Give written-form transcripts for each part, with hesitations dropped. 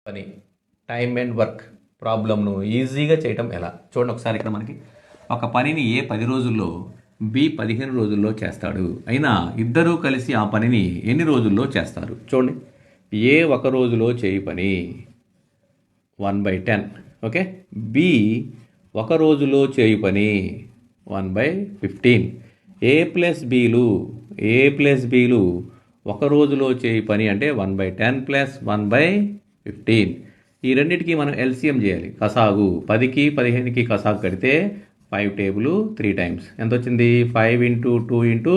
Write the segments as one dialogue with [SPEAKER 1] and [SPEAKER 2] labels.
[SPEAKER 1] పని time and work ప్రాబ్లమ్ను ఈజీగా చేయటం ఎలా చూడండి ఒకసారి. ఇక్కడ మనకి ఒక పనిని ఏ 10 రోజుల్లో బి 15 రోజుల్లో చేస్తాడు. అయినా ఇద్దరూ కలిసి ఆ పనిని ఎన్ని రోజుల్లో చేస్తారు చూడండి. ఏ ఒక రోజులో చేయి పని 1/10, ఓకే. బి ఒక రోజులో చేయి పని 1/15. ఏ ప్లస్ బీలు ఒక రోజులో చేయి పని అంటే 1/10 ప్లస్ 1/15. ఈ రెండింటికి మనం ఎల్సిఎం చేయాలి. కసాగు 10కి 15కి కసాగు కడితే 5 టేబుల్ 3 టైమ్స్ ఎంత వచ్చింది? 5 × 2 ×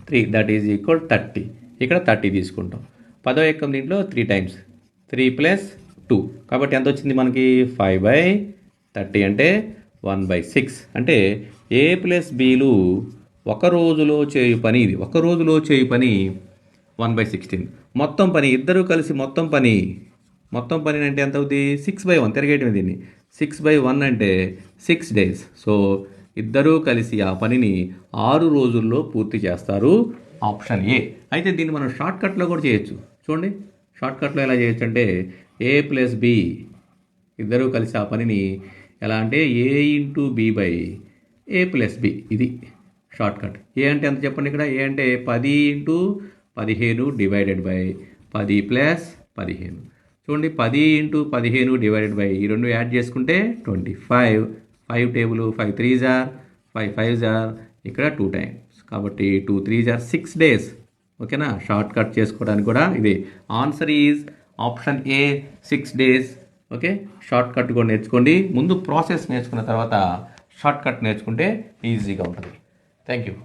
[SPEAKER 1] 3 దట్ ఈజ్ ఈక్వల్ 30. ఇక్కడ 30 తీసుకుంటాం. 10వ ఎక్కం దీంట్లో 3 టైమ్స్ 3 + 2 కాబట్టి ఎంత వచ్చింది మనకి? 5/30 అంటే 1/6. అంటే ఏ ప్లస్ బీలు ఒక రోజులో చేయు పని, ఇది ఒక రోజులో చేయు పని 1/16. మొత్తం పని ఇద్దరు కలిసి మొత్తం పని అంటే ఎంత అవుతుంది? 6/1. తిరగేయటం దీన్ని 6/1 అంటే 6 days. సో ఇద్దరూ కలిసి ఆ పనిని 6 రోజుల్లో పూర్తి చేస్తారు. Option A. అయితే దీన్ని మనం షార్ట్కట్లో కూడా చేయొచ్చు. చూడండి షార్ట్కట్లో ఎలా చేయొచ్చు అంటే ఏ ప్లస్ బి ఇద్దరూ కలిసి ఆ పనిని ఎలా అంటే ఏ × b/a + b. ఇది షార్ట్కట్. ఏ అంటే ఎంత చెప్పండి. ఇక్కడ ఏ అంటే 10 × 15 డివైడెడ్ బై 10 + 15. చూడండి 10 × 15 డివైడెడ్ బై ఈ రెండు యాడ్ చేసుకుంటే 25. 5 table 5 3s are 5 5s are ఇక్కడ 2 టైమ్స్ కాబట్టి 2 3s are 6 days. ఓకేనా? షార్ట్ కట్ చేసుకోవడానికి కూడా ఇది answer is option A 6 days. Okay, short cut కూడా నేర్చుకోండి. ముందు ప్రాసెస్ నేర్చుకున్న తర్వాత షార్ట్ కట్ నేర్చుకుంటే ఈజీగా ఉంటుంది. Thank you.